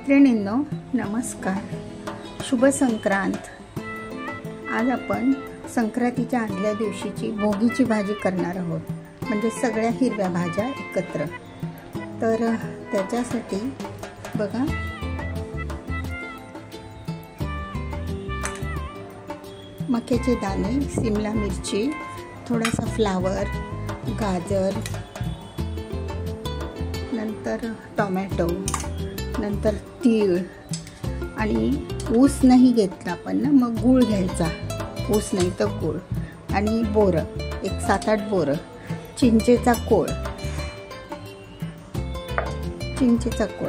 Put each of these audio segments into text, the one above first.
मैत्रिणींनो नमस्कार, शुभ संक्रांत। आज आपण संक्रांतीच्या आदल्या दिवशीची भोगीची भाजी करणार आहोत, म्हणजे सगळ्या हिरव्या भाज्या एकत्र। तर त्याच्यासाठी बघा, मक्याचे दाणे, शिमला मिरची, थोडासा फ्लावर, गाजर, नंतर टोमॅटो, नंतर तीळ आणि ऊस नाही घेतला आपण ना, मग गूळ घ्यायचा, ऊस नाही तर गूळ, आणि बोरं, एक 7-8 बोरं, चिंचेचा कोळ,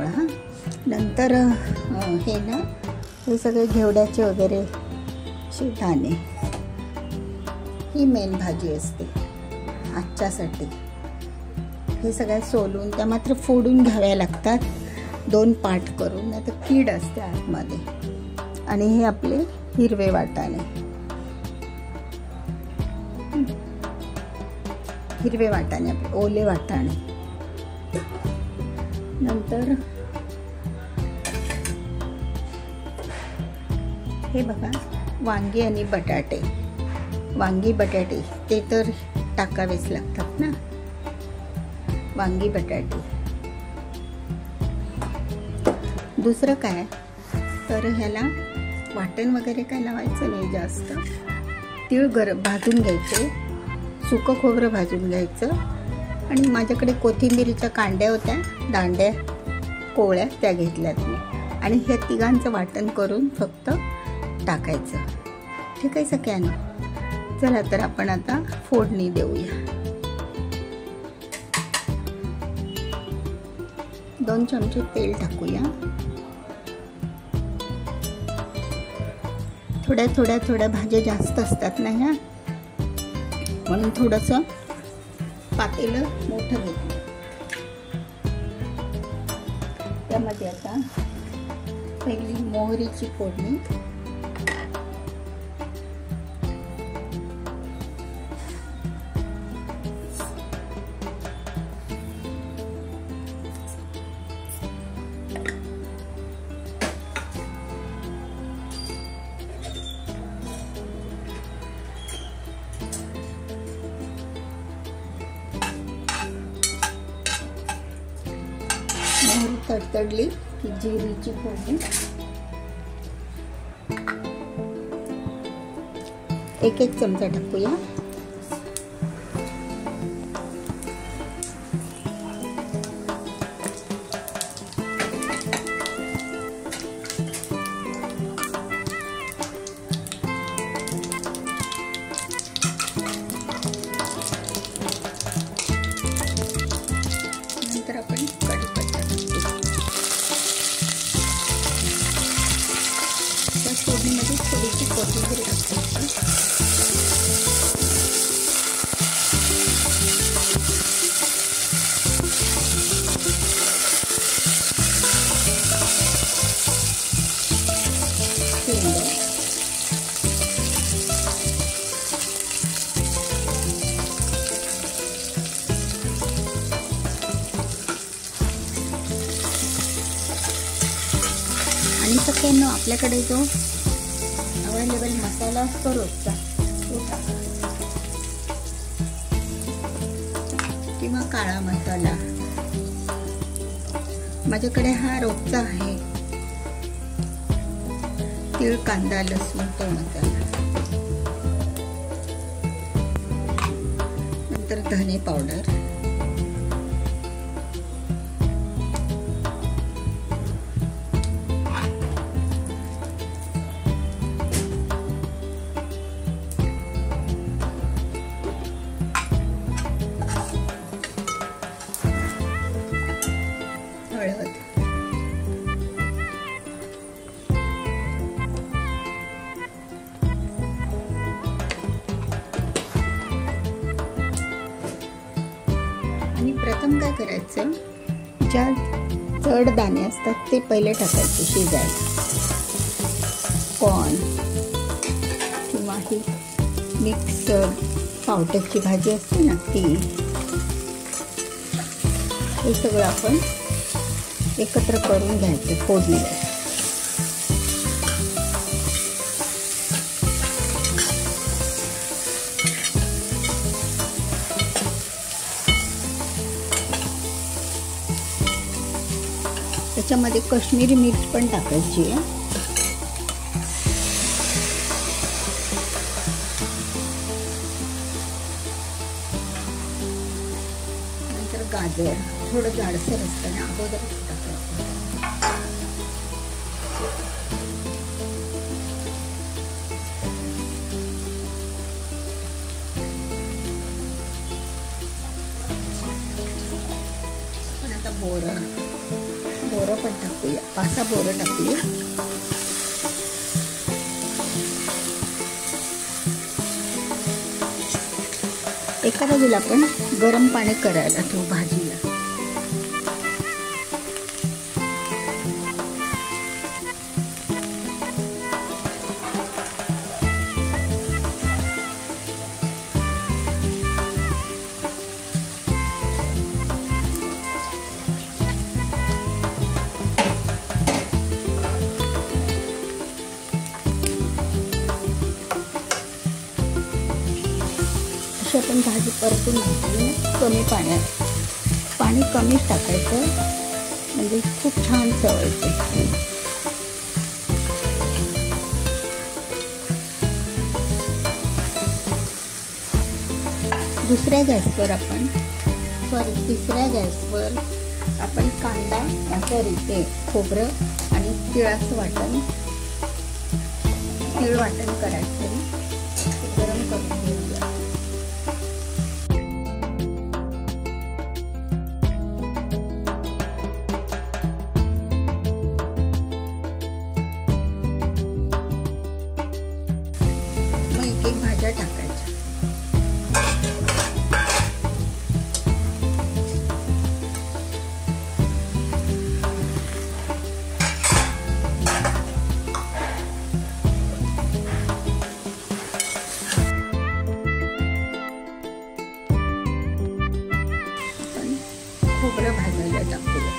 हां। नंतर हे सगळे घेवड्याचे वगैरे दाणे। ही मेन भाजी असते आजच्यासाठी। हे सगळ्या सोलून त्या मात्र फोडून घ्याव्या लागतात, 2 पार्ट करून, नाही तर कीड असते आतमध्ये। आणि हे आपले हिरवे वाटाणे, आपले ओले वाटाणे। नंतर हे बघा, वांगी आणि बटाटे, ते तर टाकावेच लागतात ना, वांगी बटाटे। दुसरं काय तर ह्याला वाटण वगैरे काय लावायचं नाही जास्त। तीळ भाजून घ्यायचे, सुकं खोबरं भाजून घ्यायचं, आणि माझ्याकडे कोथिंबीरीच्या कांड्या होत्या, दांड्या, कोवळ्या, त्या घेतल्यात मी, आणि हे तिघांचं वाटण करून फक्त टाकायचं। ठीक आहे सगळ्यांना, चला तर आपण आता फोडणी देऊया। 2 चमचे तेल टाकूया। थोड्या भाज्या जास्त असतात ना ह्या, म्हणून थोडंसं पातेलं मोठं घेतलं। त्यामध्ये आता पहिली मोहरीची फोडणी, मोहरी तडतडली की जिरीची फोडणी, 1 चमचा टाकूया। नंतर आपण कढीपत्ता टाकतो। त्या फोडणीमध्ये थोडीशी कोथिंबीर टाकायची, आणि सगळ्यांना आपल्याकडे जो अवेलेबल मसाला असतो रोजचा, तो टाका, किंवा काळा मसाला। माझ्याकडे हा रोजचा आहे, तीळ, कांदा, लसूण, तो मसाला। नंतर धने पावडर, हळद, आणि प्रथम काय करायचं, ज्या जड दाणे असतात ते पहिले टाकायचे शिजायला। कॉर्न किंवा ही मिक्स पावट्याची भाजी असते ना ती, हे सगळं आपण एकत्र करून घ्यायचं फोडणीला. त्याच्यामध्ये काश्मीरी मिर्च पण टाकायची आहे. नंतर गाजर थोडं जाडसर असतं ना, अगोदरच टाकायचं. पण आता बोरं पण टाकूया, 5-6 बोरं टाकूया. एका बाजूला आपण गरम पाणी करायला ठेवू भाजीला. आपण भाजी परतून घेतली. कमी पाण्यात, पाणी कमीच टाकायचं म्हणजे खूप छान चव येते. तिसऱ्या गॅसवर आपण कांदा, ते खोबरं आणि तिळाचं वाटण, तीळ वाटण करायचं, गरम करून घेऊया. भाज्या टाकायच्या. आपण खोबरं भाजायला टाकूया.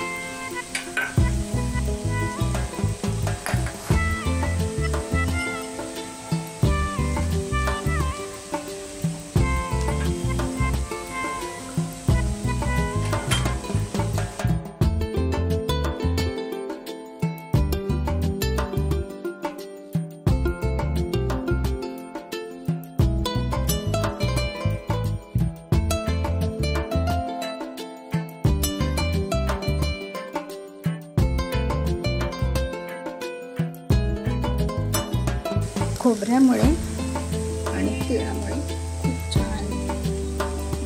खोबऱ्यामुळे आणि तिळामुळे खूप छान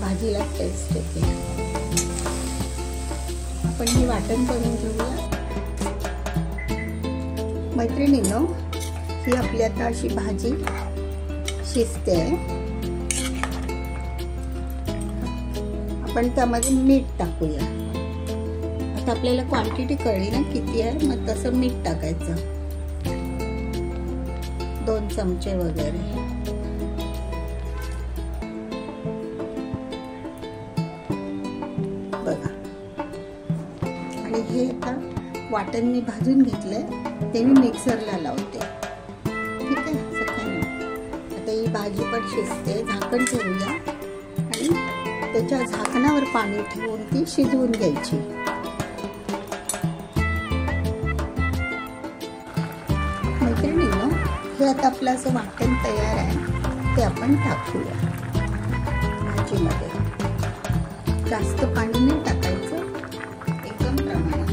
भाजीला टेस्ट येते. आपण हे वाटण करून घेऊया. मैत्रिणींनो, ही आपली आता अशी भाजी शिजते. आपण त्यामध्ये मीठ टाकूया. आता आपल्याला क्वांटिटी कळली ना किती आहे, मग तसं मीठ टाकायचं. 2 चमचे वगैरे. बघा. आणि हे आता वाटण मी भाजून घेतलंय, ते मी मिक्सरला लावते. ठीक आहे सगळ्यांना. आता ही भाजी पण शिजते. झाकण ठेवूया आणि त्याच्या झाकणावर पाणी ठेवून ती शिजवून घ्यायची. मैत्रिणींनो, हे आता आपलं असं वाटण तयार आहे, ते आपण टाकूया भाजीमध्ये. जास्त पाणी नाही टाकायचं, एकदम प्रमाणात.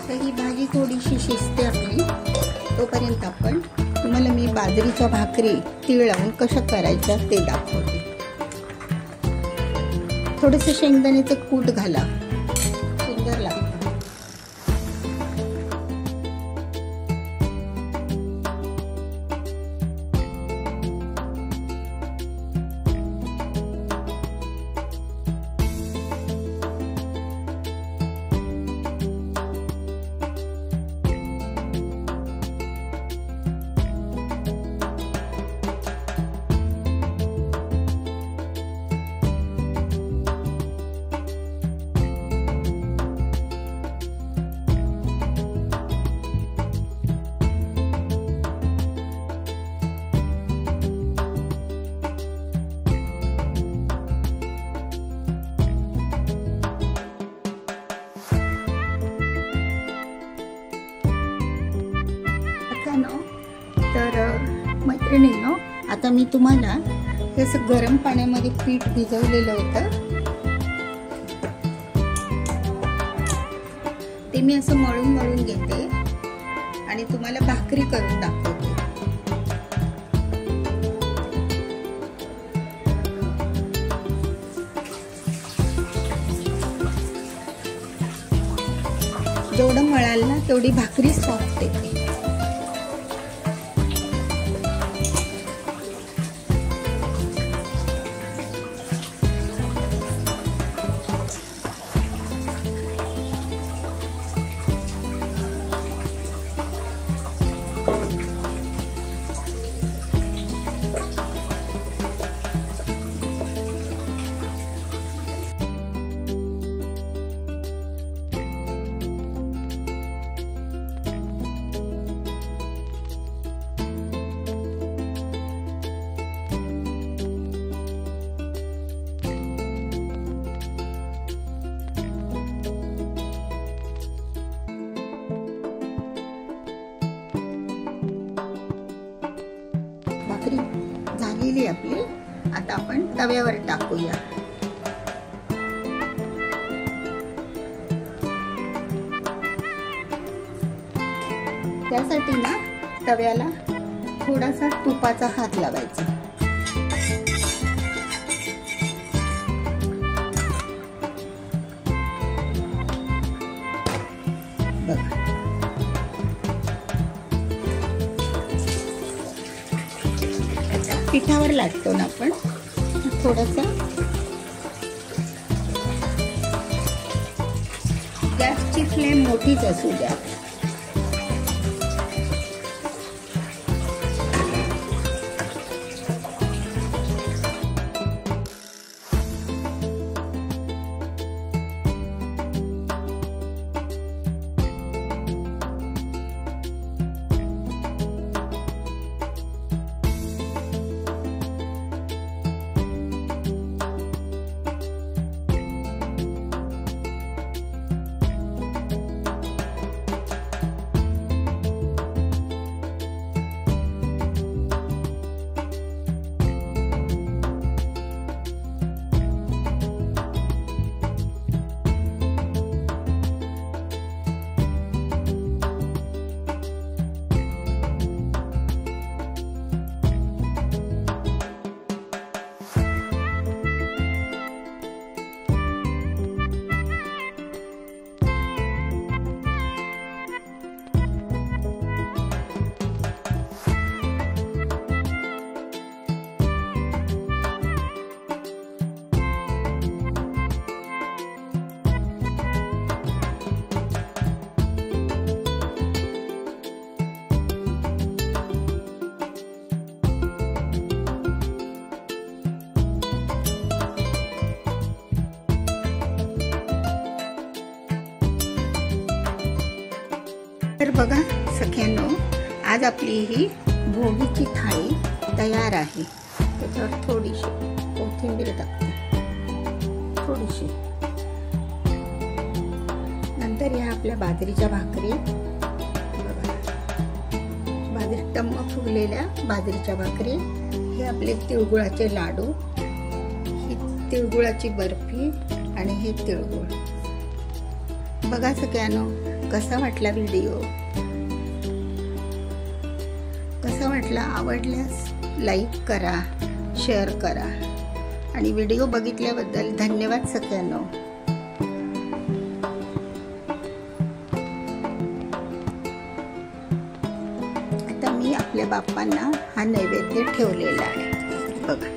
तर ही भाजी थोडीशी शिजते आपली, तोपर्यंत आपण तुम्हाला मी बाजरीच्या भाकरी तीळ लावून कशा करायच्या ते दाखवते. थोडंसं शेंगदाण्याचं कूट घाला, सुंदर लागतं. आता मी तुम्हाला हे असं गरम पाण्यामध्ये पीठ भिजवलेलं होतं ते मी असं मळून मळून घेते आणि तुम्हाला भाकरी करून दाखवते. जेवढं मळाल ना तेवढी भाकरी सॉफ्ट येते. भाकरी झालेली आपली. आता आपण तव्यावर टाकूया. त्यासाठी ना तव्याला थोडासा तुपाचा हात लावायचा. बघा पिठावर लाटतो ना आपण. थोडासा गॅसची फ्लेम मोठीच असू द्या. तर बघा सख्यांनो, आज आपली ही भोगीची थाळी तयार आहे. त्याच्यावर थोडीशी कोथिंबीर टाकते, थोडीशी. नंतर या आपल्या बाजरीच्या भाकरी, बघा बाजरी टम्म फुगलेल्या बाजरीच्या भाकरी. हे आपले तिळगुळाचे लाडू, ही तिळगुळाची बर्फी आणि हे तिळगुळ. बघा सगळ्यांनो, कसा वाटला व्हिडिओ, कसा वाटला? आवडल्यास लाईक करा, शेअर करा आणि व्हिडिओ बघितल्याबद्दल धन्यवाद सगळ्यांनो. आता मी आपल्या बाप्पांना हा नैवेद्य ठेवलेला आहे. बघा